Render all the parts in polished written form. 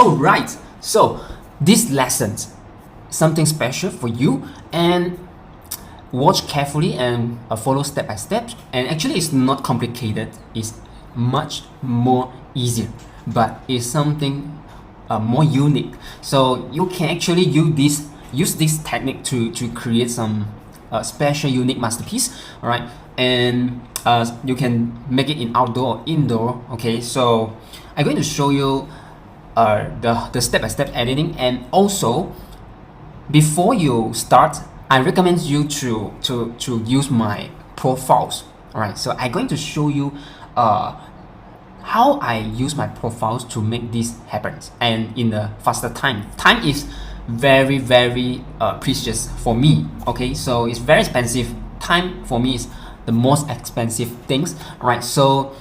Alright, so this lesson, something special for you, and watch carefully and follow step by step. And actually it's not complicated, it's much more easier, but it's something more unique. So you can actually use this technique to create some special unique masterpiece. All right, and you can make it in outdoor or indoor. Okay, so I'm going to show you the step-by-step editing, and also before you start, I recommend you to use my profiles. All right, so I'm going to show you how I use my profiles to make this happen, and in a faster time. Time is very precious for me. Okay, so it's very expensive. Time for me is the most expensive things. All right, so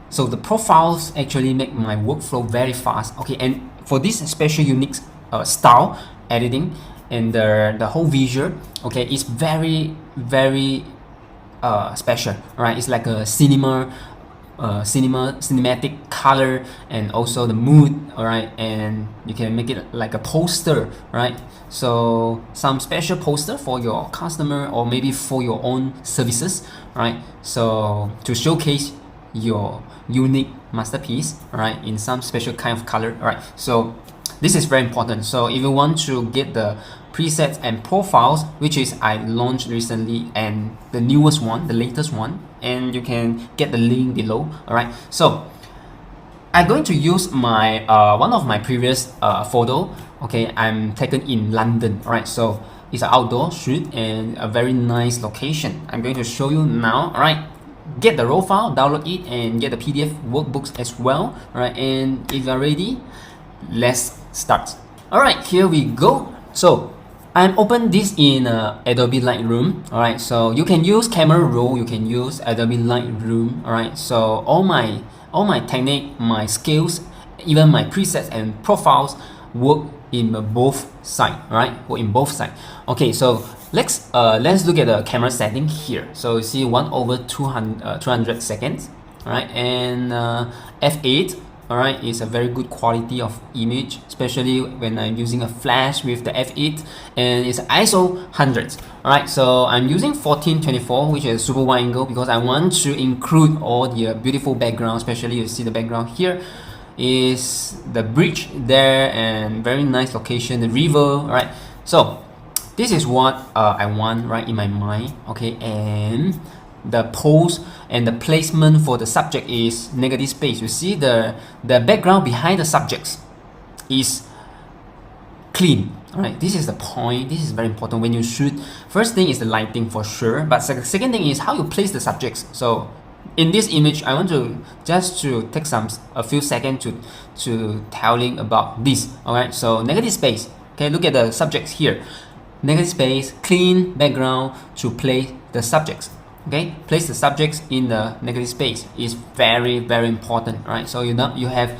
the profiles actually make my workflow very fast. Okay, and for this special unique style editing and the whole visual, okay, it's very special. Right, it's like a cinematic color, and also the mood. All right, and you can make it like a poster, right? So some special poster for your customer or maybe for your own services, right? So to showcase your unique masterpiece, right, in some special kind of color. Right, so this is very important. So if you want to get the presets and profiles, which is I launched recently, and the newest one, the latest one, and you can get the link below. All right, so I'm going to use my one of my previous photo. Okay, I'm taken in London. All right, so it's an outdoor shoot and a very nice location. I'm going to show you now. All right, get the raw file, download it, and get the PDF workbooks as well. All right, and if you're ready, let's start. All right, here we go. So I'm open this in Adobe Lightroom. All right, so you can use Camera Raw, you can use Adobe Lightroom. All right, so all my technique, my skills, even my presets and profiles work in both sides. Right, work in both sides. Okay, so let's look at the camera setting here. So you see 1/200 seconds. All right, and f8. All right, it's a very good quality of image, especially when I'm using a flash with the f8, and it's ISO 100. All right, so I'm using 1424, which is super wide angle, because I want to include all the beautiful background. Especially you see the background here is the bridge there, and very nice location, the river. All right, so this is what I want right in my mind. Okay, and the pose and the placement for the subject is negative space. You see the background behind the subjects is clean. All right, this is the point. This is very important when you shoot. First thing is the lighting for sure, but second thing is how you place the subjects. So in this image, I want to just to take a few seconds to telling about this. All right, so negative space. Okay, look at the subjects here. Negative space, clean background to place the subjects. Okay, place the subjects in the negative space is very important. Right, so you have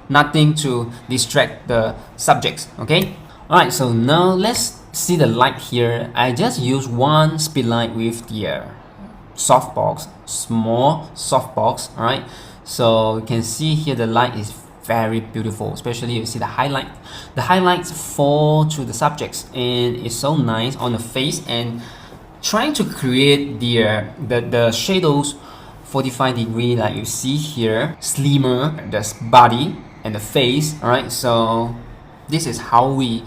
nothing to distract the subjects. Okay, all right, so now let's see the light here. I just use one speed light with the softbox, small softbox. All right, so you can see here the light is very beautiful, especially you see the highlights fall to the subjects, and it's so nice on the face, and trying to create the shadows 45 degree, like you see here, slimmer the body and the face. All right, so this is how we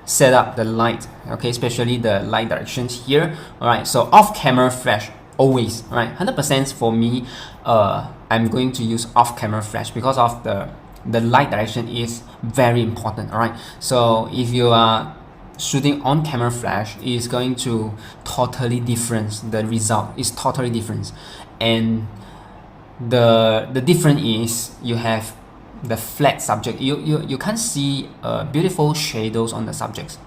set up the light. Okay, especially the light directions here. All right, so off camera flash always. All right, 100% for me. I'm going to use off camera flash because of the light direction is very important. All right, so if you are shooting on camera flash, is going to totally different. The result is totally different, and the difference is you have the flat subject. You can't see beautiful shadows on the subjects.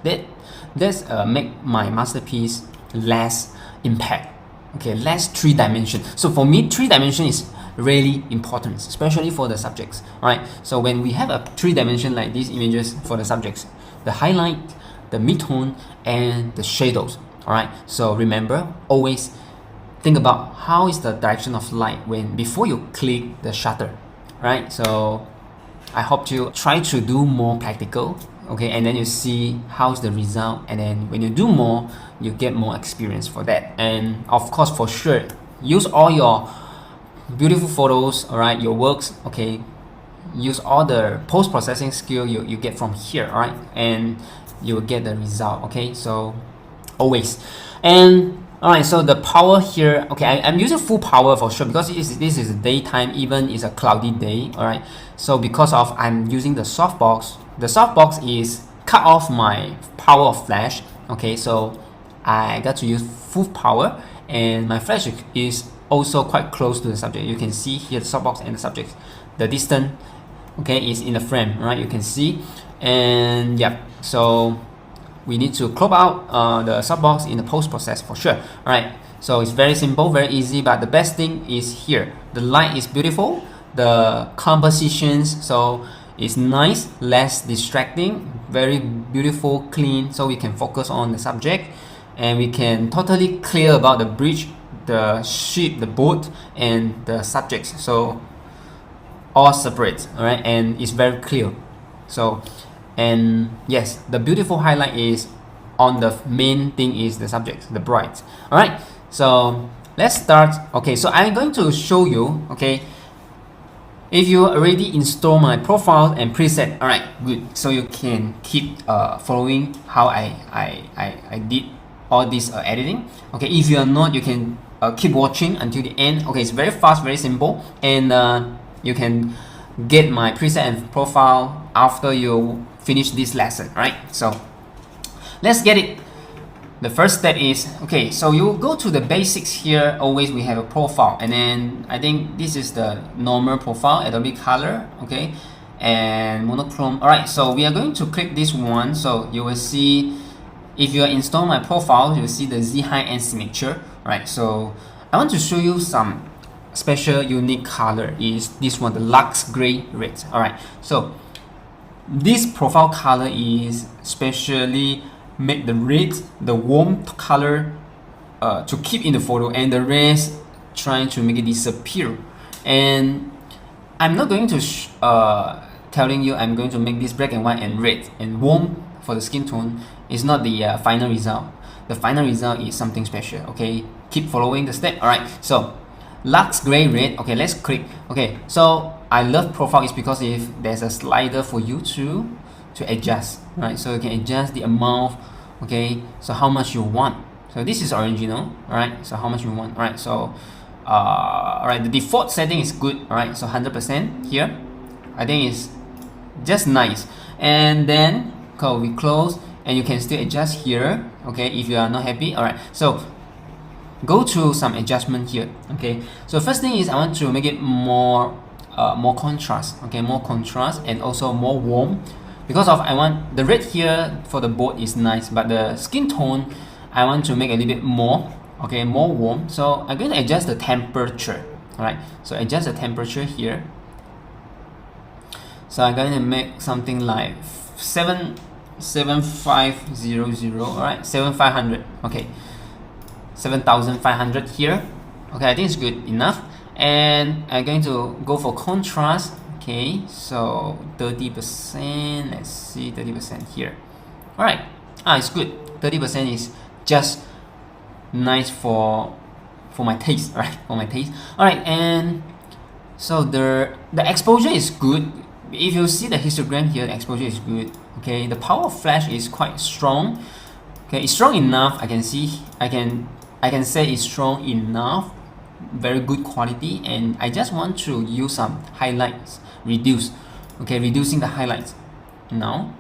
That's make my masterpiece less impact. Okay, less 3-dimension. So for me, 3-dimension is really important, especially for the subjects. All right, so when we have a 3-dimension like these images for the subjects, the highlight, the midtone, and the shadows. All right, so remember, always think about how is the direction of light before you click the shutter. Right, so I hope you try to do more practical, okay, and then you see how's the result, and then when you do more, you get more experience for that. And of course, for sure, use all your beautiful photos, all right, your works, okay, use all the post-processing skill you get from here, all right, and you will get the result, okay. So always. And all right, so the power here, okay, I'm using full power for sure because this is daytime, even it's a cloudy day, all right. So because of I'm using the softbox is cut off my power of flash, okay, so I got to use full power, and my flash is also quite close to the subject. You can see here the softbox and the subject, the distance, okay, is in the frame, right? You can see, and yeah, so we need to crop out the softbox in the post process for sure. All right, so it's very simple, very easy, but the best thing is here. The light is beautiful, the compositions, so it's nice, less distracting, very beautiful, clean, so we can focus on the subject, and we can totally clear about the bridge, the ship, the boat, and the subjects. So all separate, all right, and it's very clear. So, and yes, the beautiful highlight is on the main thing is the subject, the bright. All right, so let's start. Okay, so I'm going to show you, okay, if you already install my profile and preset, all right, good. So you can keep following how I did all this editing. Okay, if you are not, you can keep watching until the end. Okay, it's very fast, very simple, and you can get my preset and profile after you finish this lesson, right? So let's get it. The first step is, okay, so you go to the basics here. Always we have a profile, and then I think this is the normal profile, Adobe Color, okay, and monochrome. All right, so we are going to click this one. So you will see, if you install my profile, you will see the Z high and signature. All right, so I want to show you some special unique color is this one, the Lux Gray Red. All right, so this profile color is specially make the red, the warm color to keep in the photo, and the rest trying to make it disappear. And I'm not going to telling you I'm going to make this black and white and red and warm for the skin tone. Is not the final result. The final result is something special. Okay, keep following the step. All right, so Lux Gray Red. Okay, let's click. Okay, so I love profile is because if there's a slider for you to adjust, right? So you can adjust the amount, okay, so how much you want. So this is original, all right, so how much you want. All right, so all right, the default setting is good. All right, so 100% here, I think it's just nice. And then we close, and you can still adjust here, okay, if you are not happy. All right, so go to some adjustment here. Okay, so first thing is I want to make it more contrast, okay, more contrast, and also more warm, because of I want the red here for the boat is nice, but the skin tone I want to make a little bit more, okay, more warm. So I'm going to adjust the temperature. All right, so adjust the temperature here. So I'm going to make something like 7500. All right, 7500. Okay, 7500 here. Okay, I think it's good enough. And I'm going to go for contrast. Okay, so 30%. Let's see, 30% here. All right, it's good. 30% is just nice for my taste. All right, for my taste. All right, and so the exposure is good. If you see the histogram here, the exposure is good. Okay, the power of flash is quite strong. Okay, it's strong enough. I can see. I can say it's strong enough. Very good quality, and I just want to use some highlights, reduce. Okay, reducing the highlights now.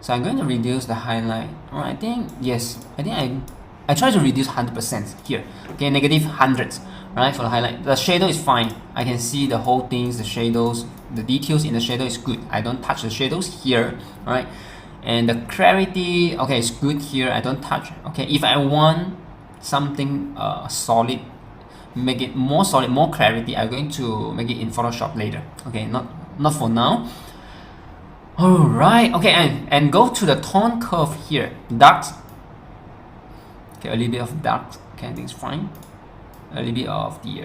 So I'm going to reduce the highlight. All right, I think yes, I think I try to reduce 100% here. Okay, negative 100. Right, for the highlight. The shadow is fine. I can see the whole things, the shadows, the details in the shadow is good. I don't touch the shadows here. All right, and the clarity, okay, it's good here. I don't touch. Okay, if I want something solid, make it more solid, more clarity, I'm going to make it in Photoshop later. Okay, not for now. All right, okay, and go to the tone curve here, dark. Okay, a little bit of dark. Okay, I think it's fine. A little bit of the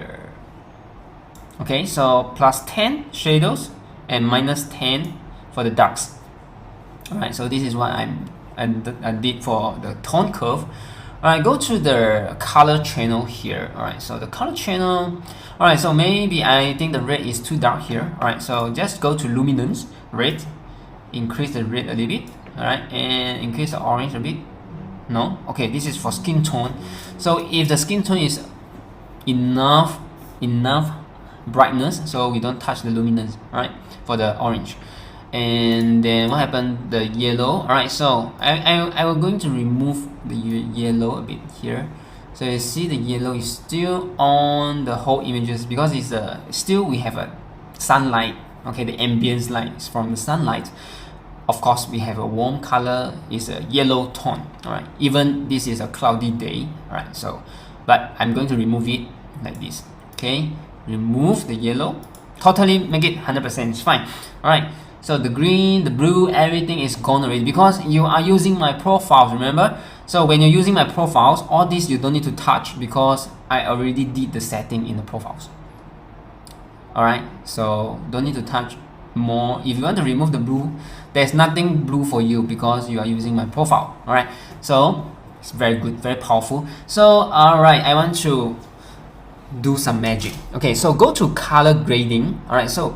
okay, so plus 10 shadows and minus 10 for the darks. All right, so this is what I did for the tone curve. All right, go to the color channel here. All right, so the color channel. All right, so maybe I think the red is too dark here. All right, so just go to luminance, red, increase the red a little bit. All right, and increase the orange a bit. No, okay, this is for skin tone. So if the skin tone is enough brightness, so we don't touch the luminance, right, for the orange. And then what happened, the yellow. All right, so I was going to remove the yellow a bit here. So you see the yellow is still on the whole images because it's still we have a sunlight. Okay, the ambience light is from the sunlight. Of course, we have a warm color, is a yellow tone. All right, even this is a cloudy day. All right, so but I'm going to remove it like this. Okay, remove the yellow, totally make it 100%. It's fine. All right. So the green, the blue, everything is gone already because you are using my profiles, remember? So when you're using my profiles, all this you don't need to touch because I already did the setting in the profiles. Alright, so don't need to touch more. If you want to remove the blue, there's nothing blue for you because you are using my profile. Alright, so it's very good, very powerful. So alright, I want to do some magic. Okay, so go to color grading. Alright, so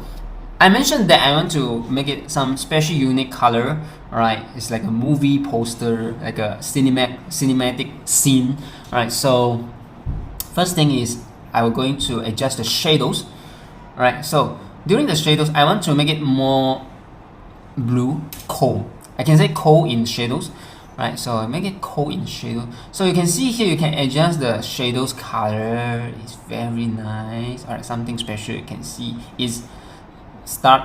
I mentioned that I want to make it some special unique color. Alright, it's like a movie poster, like a cinematic scene. Alright, so first thing is I'm going to adjust the shadows. Alright, so during the shadows I want to make it more blue, cold. I can say cold in shadows. Right, so I make it cold in shadow. So you can see here you can adjust the shadows color. It's very nice. Alright, something special you can see is start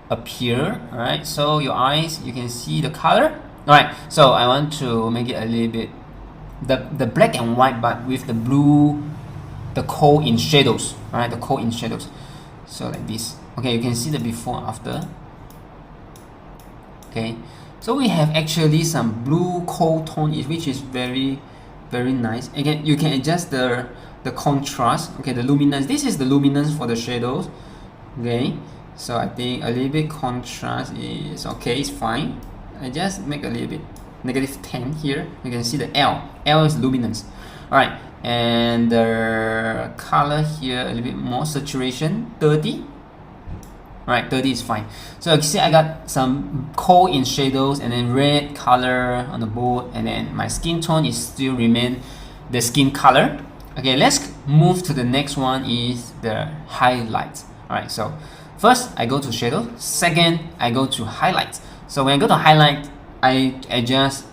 appear. All right, so your eyes, you can see the color. All right, so I want to make it a little bit the black and white, but with the blue, the cold in shadows. All right, the cold in shadows. So like this. Okay, you can see the before after. Okay, so we have actually some blue cold tone, which is very nice. Again, you can adjust the contrast. Okay, the luminance. This is the luminance for the shadows. Okay. So I think a little bit contrast is okay, it's fine. I just make a little bit -10 here. You can see the L. L is luminance. Alright, and the color here a little bit more saturation, 30. Alright, 30 is fine. So you can see I got some cold in shadows and then red color on the board, and then my skin tone is still remain the skin color. Okay, let's move to the next one is the highlights. Alright, so first, I go to shadow. Second, I go to highlight. So when I go to highlight, I adjust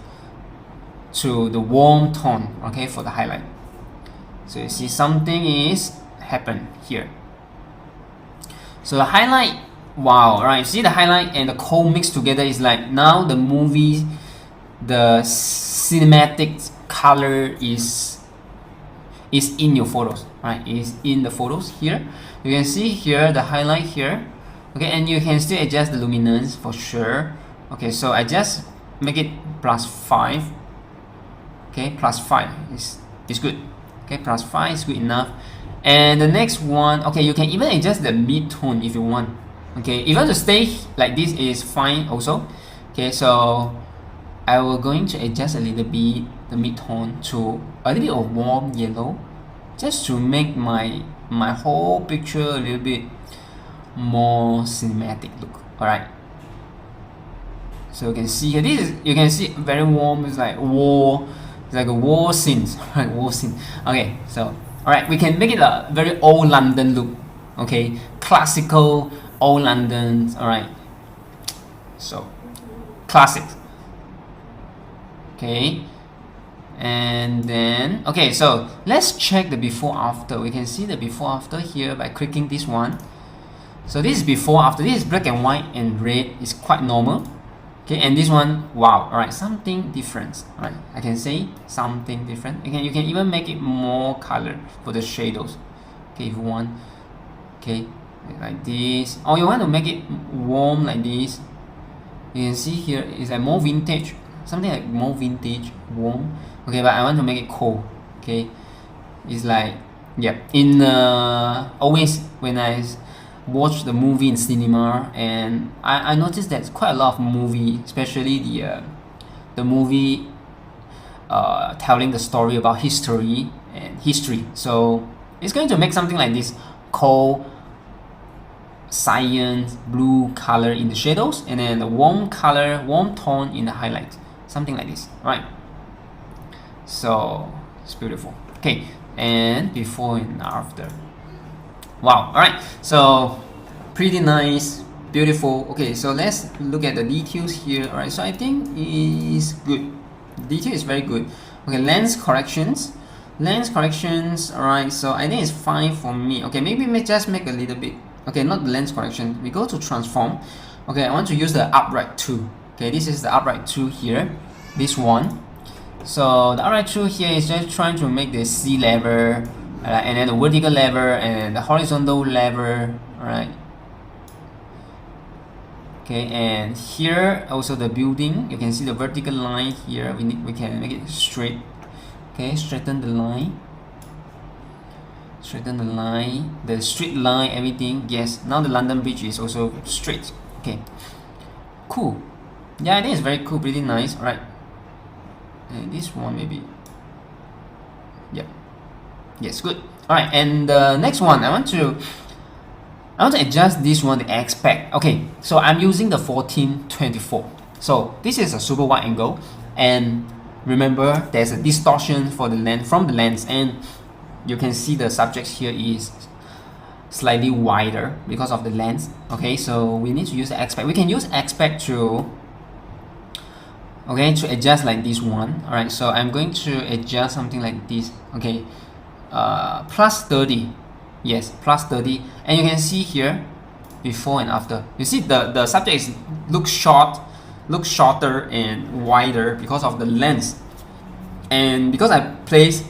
to the warm tone, okay, for the highlight. So you see something is happen here. So the highlight, wow, right? See the highlight and the cold mixed together is like now the movie, the cinematic color is in your photos, right? Is in the photos here. You can see here the highlight here. Okay, and you can still adjust the luminance for sure. Okay, so I just make it +5. Okay, +5 is good. Okay, +5 is good enough. And the next one, okay, you can even adjust the mid-tone if you want. Okay, if you want to stay like this is fine also. Okay, so I will going to adjust a little bit the mid-tone to a little bit of warm yellow, just to make my whole picture a little bit more cinematic look. All right. So you can see here, this is, you can see very warm. It's like war, it's like a war scene, right? War scene. Okay, so all right, we can make it a very old London look. Okay, classical old London. All right, so classic. Okay, and then okay, so let's check the before after. We can see the before after here by clicking this one. So this is before after. This is black and white and red. It's quite normal. Okay, and this one, wow, all right, something different. All right, I can say something different. Again, you can even make it more color for the shadows. Okay, if you want. Okay, like this. Or you want to make it warm like this. You can see here it's like more vintage, something like more vintage, warm. Okay, but I want to make it cold. Okay, it's like yeah. In always when I watch the movie in cinema, and I noticed that quite a lot of movie, especially the movie telling the story about history. So it's going to make something like this cold cyan blue color in the shadows, and then the warm tone in the highlight, something like this, right? So it's beautiful. Okay, and before and after. Wow. All right, so pretty nice, beautiful. Okay, so let's look at the details here. All right, so I think it's good. Detail is very good. Okay, lens corrections. All right, so I think it's fine for me. Okay, maybe just make a little bit. Okay, not the lens correction. We go to transform. Okay, I want to use the upright tool. Okay, this is the upright tool here. This one. So the upright tool here is just trying to make the C level, and then the vertical level and the horizontal level. All right. Okay, and here also the building. You can see the vertical line here. We can make it straight. Okay, straighten the line, the straight line, everything. Yes, now the London Bridge is also straight. Okay, cool. Yeah, I think it's very cool, pretty nice. All right, and this one maybe. Yeah, yes, good. All right, and the next one I want to adjust this one, the aspect. Okay, so I'm using the 1424. So this is a super wide angle, and remember there's a distortion for the lens from the lens, and you can see the subject here is slightly wider because of the lens. Okay, so we need to use the aspect. We can use aspect to adjust like this one. All right, so I'm going to adjust something like this. Okay, plus 30. Yes, plus 30, and you can see here before and after. You see the subject looks shorter and wider because of the lens, and because I place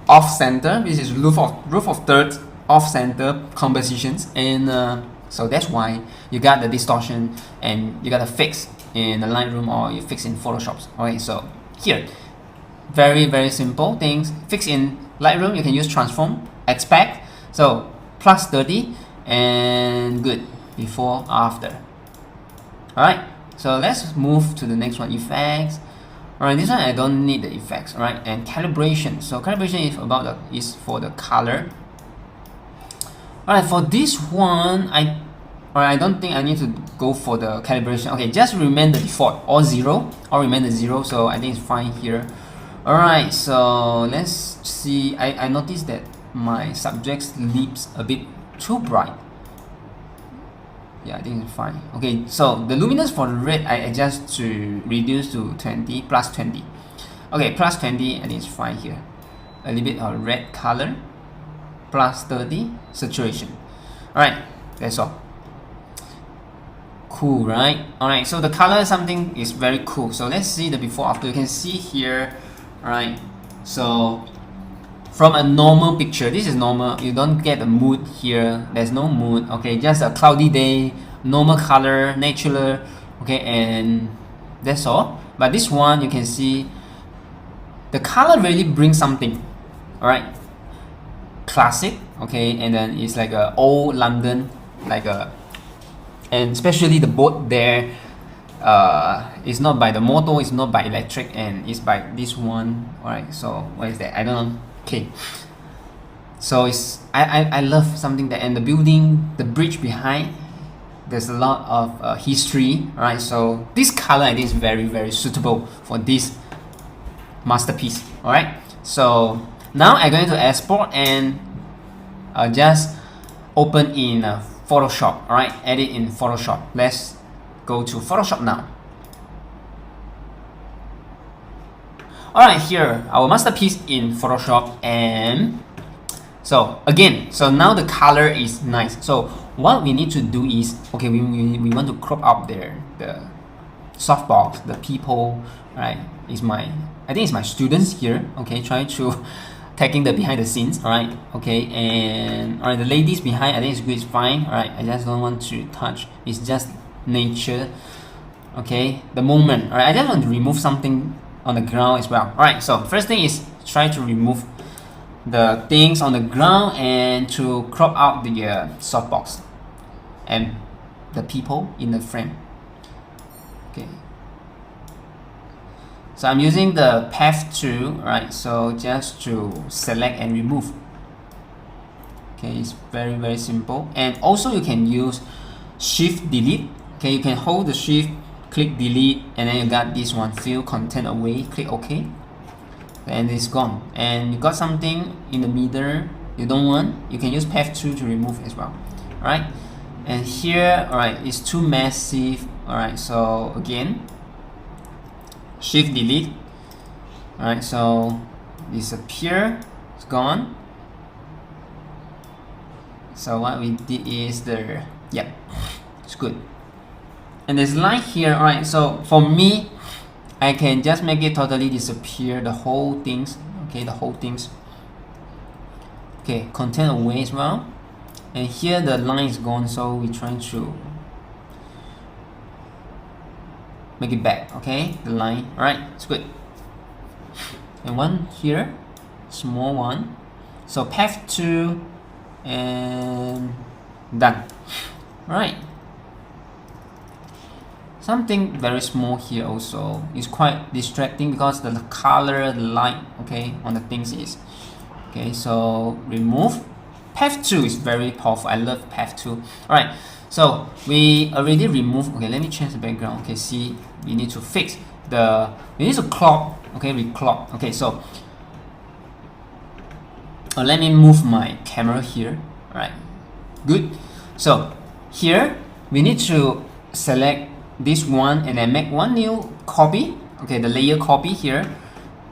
off center, this is roof of third off center compositions, and so that's why you got the distortion, and you got to fix in the Lightroom or you fix in Photoshop. Okay, so here, very simple things. Fix in Lightroom, you can use transform, aspect. So plus 30 and good, before, after. Alright, so let's move to the next one, effects. Alright, this one I don't need the effects. Alright, and calibration. So calibration is for the color. Alright, for this one I don't think I need to go for the calibration. Okay, just remain the default or zero, or remain the zero, so I think it's fine here. Alright, so let's see. I noticed that my subject's lips a bit too bright. Yeah, I think it's fine. Okay, so the luminance for the red I adjust to reduce to 20, plus 20. Okay, plus 20, I think it's fine here. A little bit of red color, plus 30, saturation. Alright, that's all. Cool, right? Alright, so the color something is very cool. So let's see the before after. You can see here. Alright, so from a normal picture, this is normal, you don't get a mood here, there's no mood. Okay, just a cloudy day, normal color, natural. Okay, and that's all. But this one, you can see the color really brings something. Alright, classic. Okay, and then it's like a old London, like a, and especially the boat there, it's not by the motor, it's not by electric, and it's by this one. Alright, so what is that? I don't know. Okay, so it's I love something that, and the building, the bridge behind, there's a lot of history. Alright, so this color I think is very suitable for this masterpiece. Alright, so now I'm going to export and just open in Photoshop. Alright, edit in Photoshop. Let's go to Photoshop now. Alright, here our masterpiece in Photoshop, and so again, so now the color is nice. So what we need to do is, okay, we want to crop out there the softbox, the people, right? I think it's my students here. Okay, trying to taking the behind the scenes. Alright, okay, and alright, the ladies behind, I think it's good, it's fine. Alright, I just don't want to touch, it's just nature. Okay, the moment. Alright, I just want to remove something on the ground as well. Alright, so first thing is try to remove the things on the ground and to crop out the softbox. and the people in the frame. Okay, so I'm using the path tool, right? So just to select and remove. Okay, it's very simple. And also you can use shift delete. Okay, you can hold the shift, click delete, and then you got this one, fill content away, click OK, and it's gone. And you got something in the middle you don't want, you can use path tool to remove as well. Alright, and here, alright, it's too massive. Alright, so again, shift delete. Alright, so disappear, it's gone. So what we did is it's good. And there's line here. Alright, so for me, I can just make it totally disappear, the whole things. Okay, the whole things. Okay, content away as well. And here the line is gone, so we're trying to make it back. Okay, the line. Alright, it's good. And one here, small one. So path 2 and done. Right. Something very small here also is quite distracting because the color, the light, okay, on the things is okay. So remove. Path 2 is very powerful. I love path 2. Alright, so we already removed. Okay, let me change the background. Okay, see, we need to fix we need to clock. Okay, reclock. Okay, so let me move my camera here. Alright, good. So here we need to select this one and then make one new copy. Okay, the layer copy here.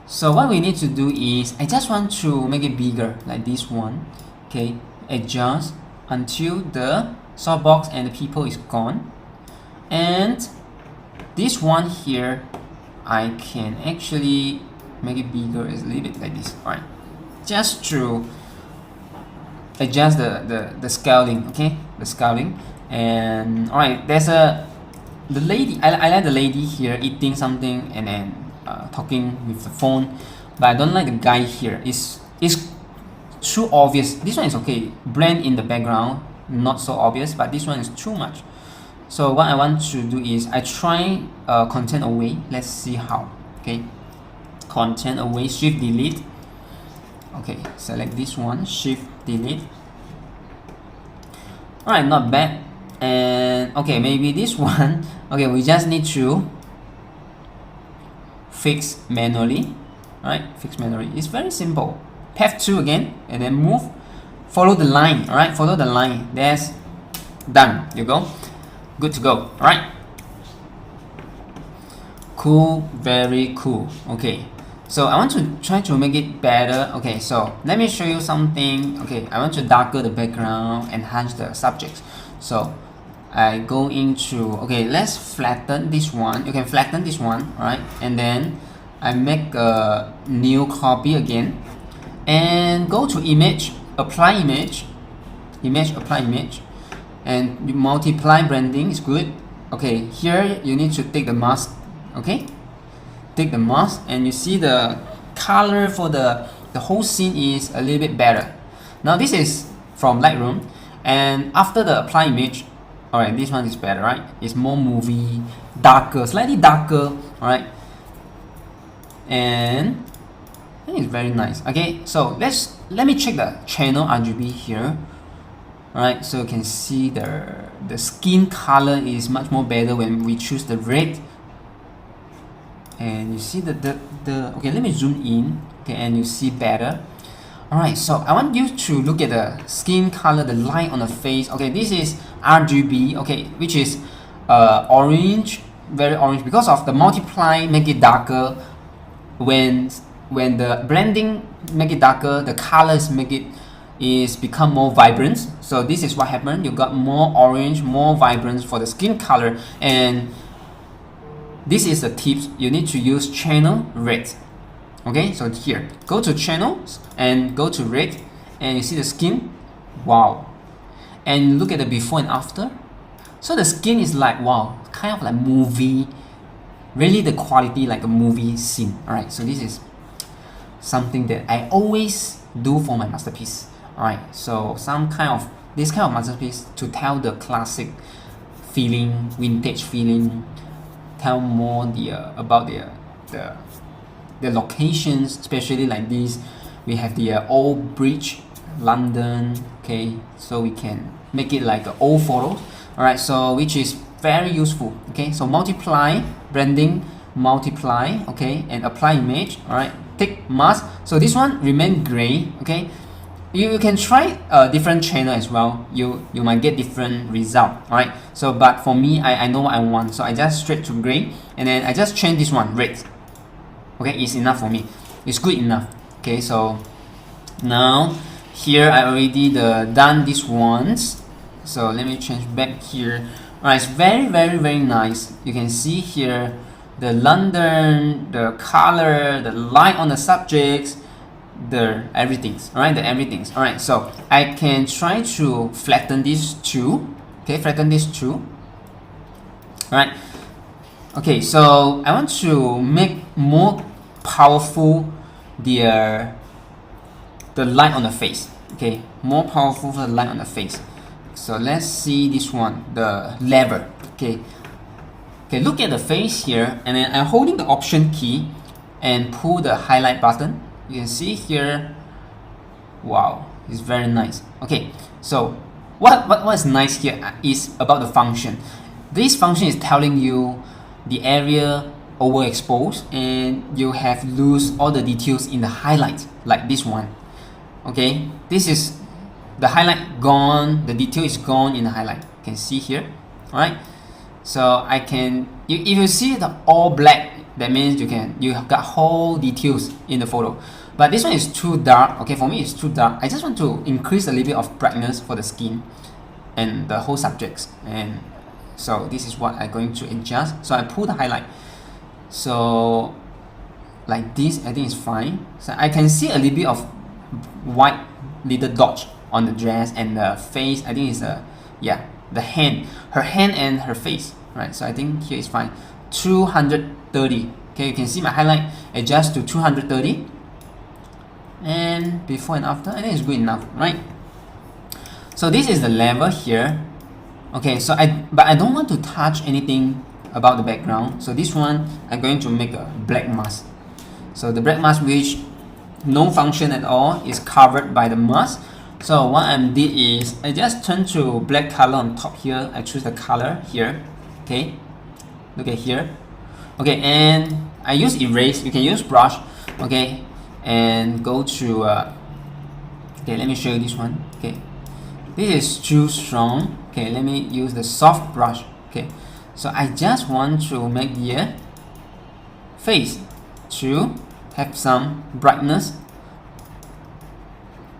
So what we need to do is I just want to make it bigger like this one. Okay, adjust until the softbox and the people is gone. And this one here, I can actually make it bigger a little bit like this. Alright, just to adjust the scaling. Okay, the scaling. And alright, there's the lady. I like the lady here eating something and then talking with the phone, but I don't like the guy here. It's too obvious. This one is okay, blend in the background, not so obvious, but this one is too much. So what I want to do is I try content away. Let's see how. Okay, content away, shift delete. Okay, select this one, shift delete. Alright, not bad. And okay, maybe this one. Okay, we just need to fix manually. Alright, fix manually. It's very simple. Path 2 again, and then move. Follow the line. Alright, follow the line. That's done. You go. Good to go. Alright. Cool, very cool. Okay, so I want to try to make it better. Okay, so let me show you something. Okay, I want to darken the background, enhance the subjects. So I go into, okay, let's flatten this one. You can flatten this one, right? And then I make a new copy again and go to image, apply image, apply image, and you multiply branding is good. Okay, here you need to take the mask. Okay, take the mask and you see the color for the whole scene is a little bit better. Now this is from Lightroom, and after the apply image, alright, this one is better, right? It's more movie, darker, slightly darker, alright? And I think it's very nice. Okay, so let me check the channel RGB here. Alright, so you can see the skin color is much more better when we choose the red. And you see the okay, let me zoom in. Okay, and you see better. Alright, so I want you to look at the skin color, the line on the face. Okay, this is RGB, okay, which is orange, very orange, because of the multiply make it darker. When the blending make it darker, the colors make it become more vibrant. So this is what happened. You got more orange, more vibrant for the skin color. And this is the tips. You need to use channel red. Okay, so here, go to channels and go to red, and you see the skin. Wow. And look at the before and after. So the skin is like, wow, kind of like movie. Really the quality like a movie scene. Alright, so this is something that I always do for my masterpiece. Alright, so some kind of this kind of masterpiece to tell the classic feeling, vintage feeling, tell more about the locations, especially like this. We have the old bridge, London. Okay, so we can make it like an old photo. All right, so which is very useful. Okay, so multiply branding, multiply. Okay, and apply image. All right, tick mask. So this one remain gray. Okay, you can try a different channel as well. You might get different result. All right, so but for me, I know what I want, so I just straight to gray, and then I just change this one red. Okay, it's enough for me. It's good enough. Okay, so now here I already done these ones. So let me change back here. Alright, it's very nice. You can see here the London, the color, the light on the subjects, the everything's. Alright, the everything's. Alright, so I can try to flatten these two. Okay, flatten these two. Alright. Okay, so I want to make more powerful the light on the face. Okay, more powerful for the light on the face. So let's see this one, the lever. Okay, look at the face here, and then I'm holding the option key and pull the highlight button. You can see here, wow, it's very nice. Okay, so what is nice here is about the function. This function is telling you the area overexposed, and you have lose all the details in the highlight, like this one. Okay, this is the highlight gone, the detail is gone in the highlight. You can see here. All right, so I can, if you see the all black, that means you have got whole details in the photo. But this one is too dark. Okay, for me it's too dark. I just want to increase a little bit of brightness for the skin and the whole subjects, and so this is what I'm going to adjust. So I pull the highlight. So like this, I think it's fine. So I can see a little bit of white little dots on the dress and the face. I think it's the hand, her hand and her face. Right. So I think here is fine. 230. Okay, you can see my highlight adjust to 230. And before and after, I think it's good enough, right? So this is the level here. Okay, so but I don't want to touch anything about the background. So this one, I'm going to make a black mask. So the black mask, which no function at all, is covered by the mask. So what I did is I just turn to black color on top here. I choose the color here. Okay, look at here. Okay, and I use erase. You can use brush. Okay, and go to okay, let me show you this one. Okay, this is too strong. Okay, let me use the soft brush. Okay, so I just want to make the face to have some brightness.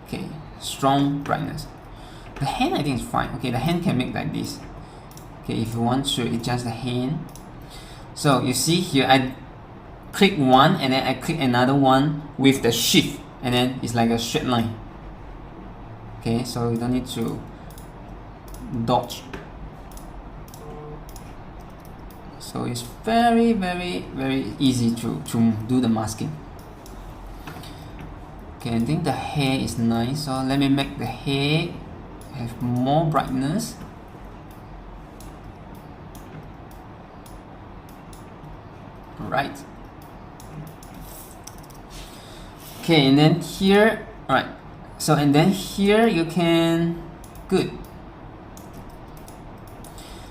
Okay, strong brightness. The hand, I think is fine. Okay, the hand can make like this. Okay, if you want to adjust the hand. So you see here, I click one and then I click another one with the shift, and then it's like a straight line. Okay, so you don't need to dodge. So it's very easy to do the masking. Okay, I think the hair is nice, so let me make the hair have more brightness. Right. Okay, and then here, right. So and then here you can, good.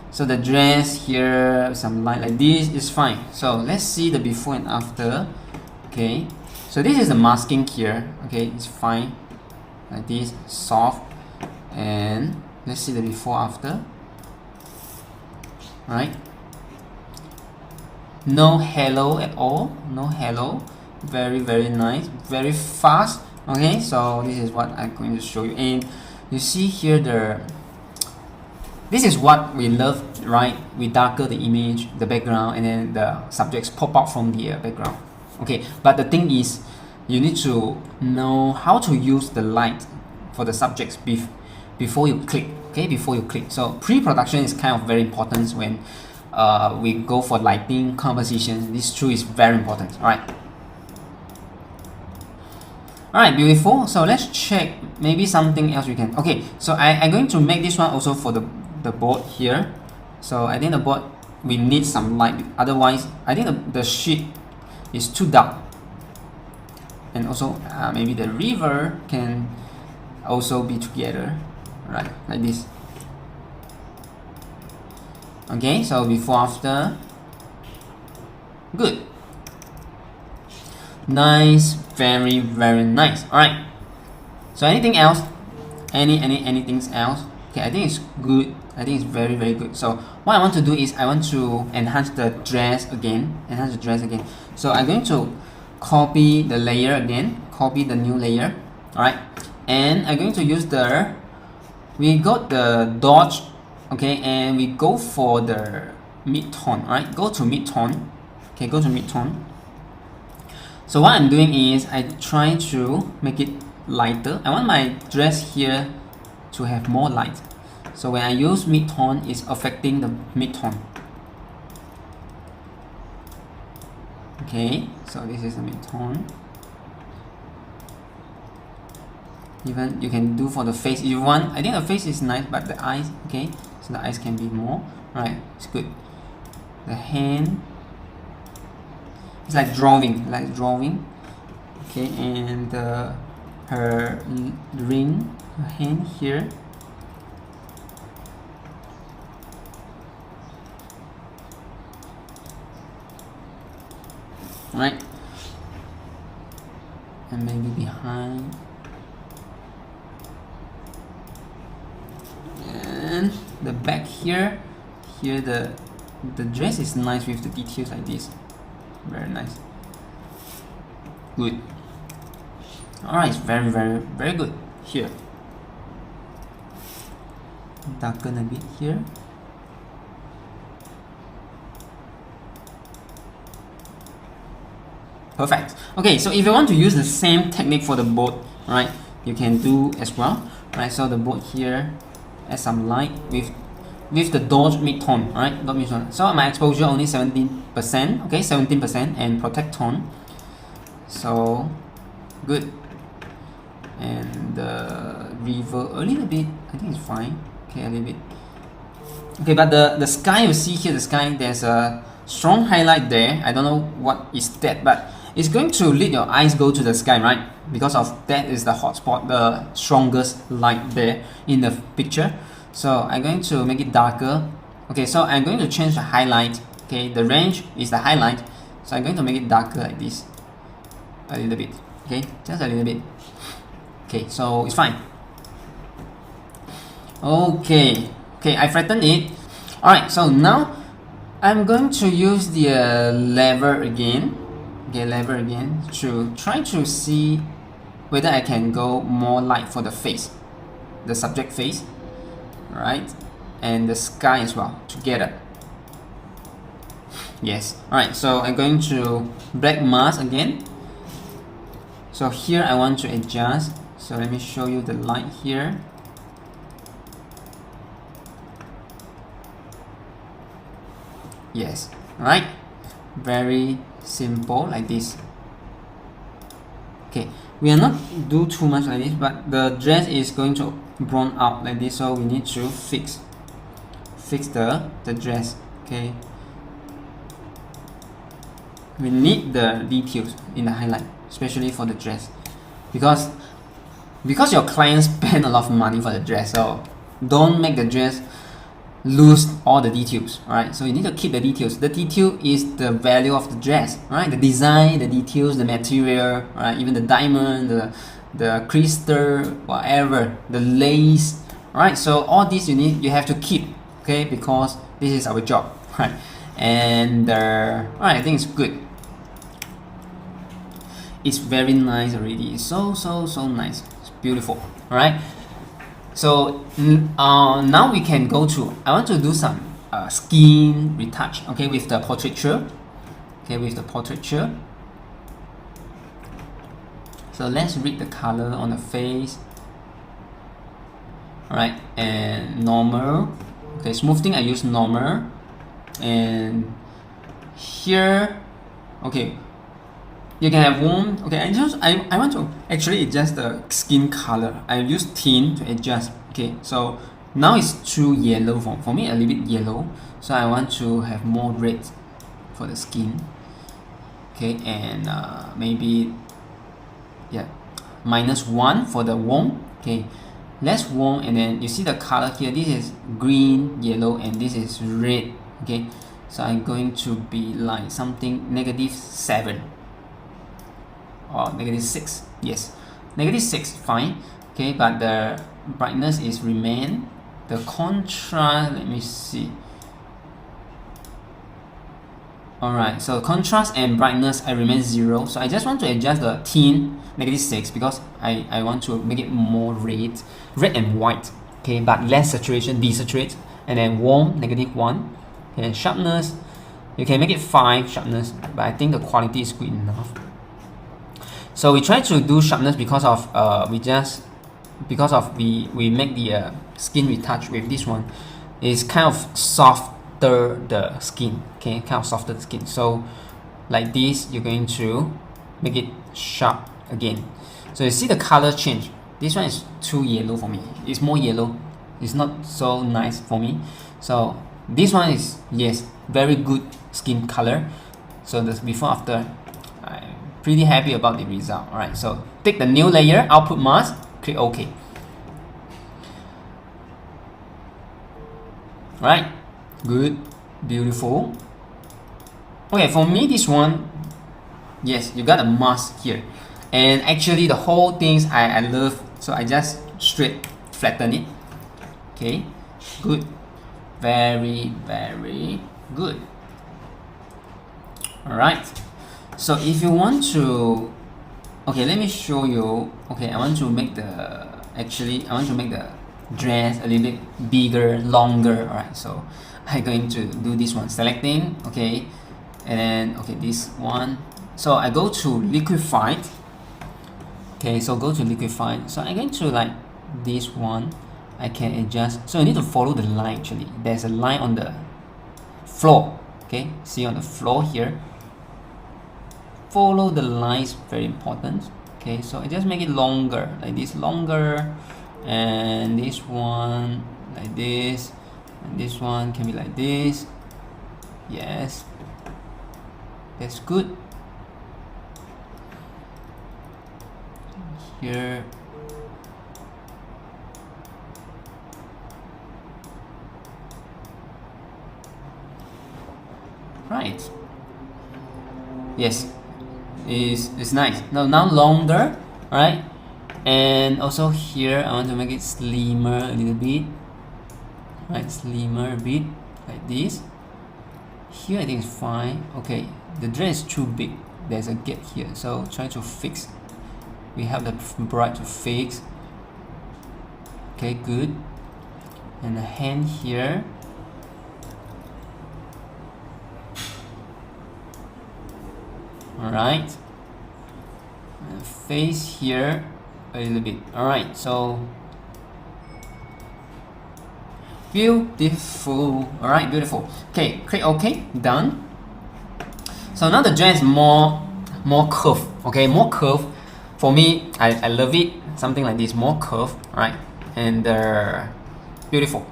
So the dress here, some light like this is fine. So let's see the before and after. Okay, so this is the masking here. Okay, it's fine, like this, soft. And let's see the before after. Right, no halo at all, no halo. Very nice, very fast. Okay, so this is what I'm going to show you, and you see here this is what we love, right? We darker the image, the background, and then the subjects pop out from the background. Okay, but the thing is, you need to know how to use the light for the subjects before you click. Okay, before you click. So pre-production is kind of very important when we go for lighting composition. This too is very important. All right. Alright, beautiful. So let's check maybe something else we can. Okay, so I'm going to make this one also for the board here. So I think the board we need some light, otherwise I think the sheet is too dark. And also maybe the river can also be together, right, like this. Okay, so before after, good, nice, very nice. All right, so anything else, anything else? Okay, I think it's good. I think it's very good. So what I want to do is I want to enhance the dress again, so I'm going to copy the layer again, copy the new layer. All right, and I'm going to use we got the dodge. Okay, and we go for the mid-tone. Right, go to mid-tone. Okay, go to mid-tone. So what I'm doing is I try to make it lighter. I want my dress here to have more light. So when I use mid-tone, it's affecting the mid-tone. Okay, so this is the mid-tone. Even you can do for the face if you want. I think the face is nice, but the eyes, okay, so the eyes can be more. Right, it's good. The hand, it's like drawing, okay, and her ring, her hand here. Right, and maybe behind, and the back here the dress is nice with the details like this, very nice, good. Alright, it's very good here. Darken a bit here. Perfect. Okay, so if you want to use the same technique for the board, right, you can do as well. Right, so the board here, add some light with the dodge mid-tone, right? Dodge mid-tone. So my exposure only 17%, okay, 17%, and protect tone. So good. And the river a little bit, I think it's fine. Okay, a little bit. Okay, but the sky, you see here, the sky, there's a strong highlight there. I don't know what is that, but it's going to lead your eyes go to the sky, right? Because of that is the hotspot, the strongest light there in the picture. So I'm going to make it darker. Okay, so I'm going to change the highlight. Okay, the range is the highlight. So I'm going to make it darker like this. A little bit. Okay, just a little bit. Okay, so it's fine. Okay, I flattened it. Alright, so now I'm going to use the lever again. Okay, lever again to try to see whether I can go more light for the face, the subject face, right, and the sky as well together. Yes. Alright, so I'm going to black mask again. So here I want to adjust. So let me show you the light here. Yes. Right. Very simple like this. Okay, we are not do too much like this, but the dress is going to brown out like this, so we need to fix the dress. Okay, we need the details in the highlight, especially for the dress, because your client spend a lot of money for the dress, so don't make the dress lose all the details. Alright, so you need to keep the details. The detail is the value of the dress, right? The design, the details, the material, right? Even the diamond, the crystal, whatever, the lace, right? So all this you have to keep, okay? Because this is our job, right? And alright, I think it's good. It's very nice already. It's so nice. It's beautiful. Alright. So now we can go to, I want to do some skin retouch, okay, with the portraiture. Okay, with the portraiture. So let's read the color on the face. Alright, and normal. Okay, smoothing I use normal. And here, okay, You can have warm. Okay, I want to actually adjust the skin color. I use tint to adjust. Okay, so now it's too yellow for me, a little bit yellow. So I want to have more red for the skin. Okay, and maybe, yeah, -1 for the warm. Okay, less warm, and then you see the color here. This is green, yellow, and this is red. Okay, so I'm going to be like something -7 or -6. Yes, -6, fine. Okay, but the brightness is remain. The contrast, let me see. Alright, so contrast and brightness I remain 0. So I just want to adjust the tint -6 because I want to make it more red and white. Okay, but less saturation, desaturate, and then warm -1. Okay, sharpness, you can make it 5 sharpness, but I think the quality is good enough. So we try to do sharpness because of we make the skin retouch with this one. It's kind of softer the skin. Okay, kind of softer the skin. So like this, you're going to make it sharp again. So you see the color change. This one is too yellow for me. It's more yellow. It's not so nice for me. So this one is, yes, very good skin color. So the before after, I'm pretty happy about the result. Alright, so take the new layer, output mask, click OK. Right, good, beautiful. Okay, for me this one, yes, you got a mask here, and actually the whole things I love. So I just straight flatten it. Okay, good, very good. All right, so if you want to, okay, let me show you. Okay, I want to make the dress a little bit bigger, longer. Alright, so I'm going to do this one, selecting, okay, and then okay, this one. So I go to liquefied. Okay, so go to liquefied. So I'm going to like this one. I can adjust. So you need to follow the line. Actually, there's a line on the floor. Okay, see on the floor here. Follow the lines, very important. Okay, so I just make it longer, like this, longer. And this one like this, and this one can be like this. Yes, that's good. Here, right, yes, it's nice. Now longer, right? And also here I want to make it slimmer a little bit, right? Slimmer a bit, like this. Here I think it's fine. Okay, the dress is too big. There's a gap here, so try to fix. We have the bright to fix. Okay, good. And the hand here. All right. And face here a little bit. Alright, so beautiful. Alright, beautiful. Okay, click OK, done. So now the dress is more curve. Okay, more curve. For me, I love it. Something like this, more curve. Alright, and beautiful.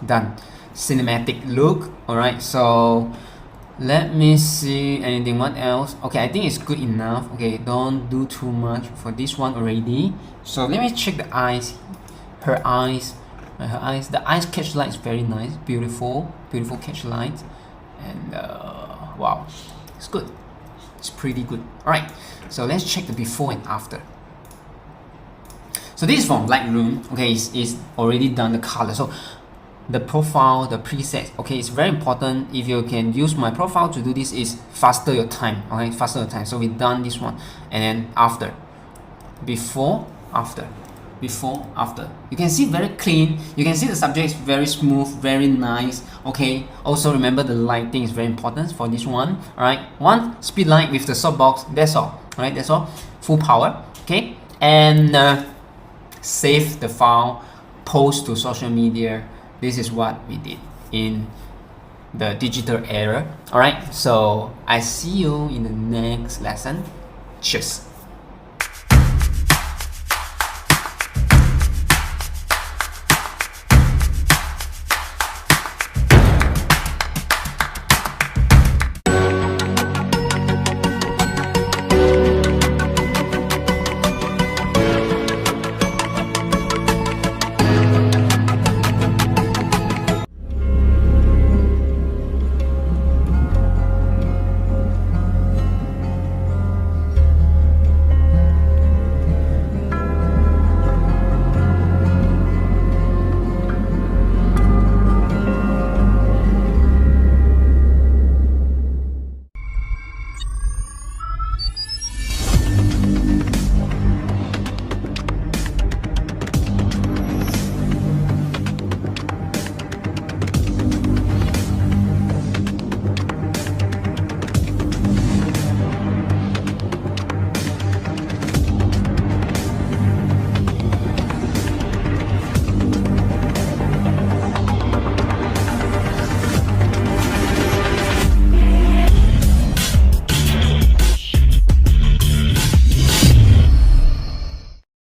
Done. Cinematic look. Alright, so let me see anything. What else? Okay, I think it's good enough. Okay, don't do too much for this one already. So let me check the eyes. Her eyes. The eyes catch light is very nice. Beautiful catch light. And wow, it's good. It's pretty good. Alright, so let's check the before and after. So this is from Lightroom. Okay, it's already done the color. So the profile, the preset, okay, it's very important. If you can use my profile to do this, is faster your time. Okay, faster your time. So we've done this one, and then after, before, after, before, after. You can see very clean. You can see the subject is very smooth, very nice. Okay. Also remember the lighting is very important for this one. All right. One speed light with the softbox. That's all. All right. That's all. Full power. Okay. And save the file, post to social media. This is what we did in the digital era. Alright, so I see you in the next lesson. Cheers.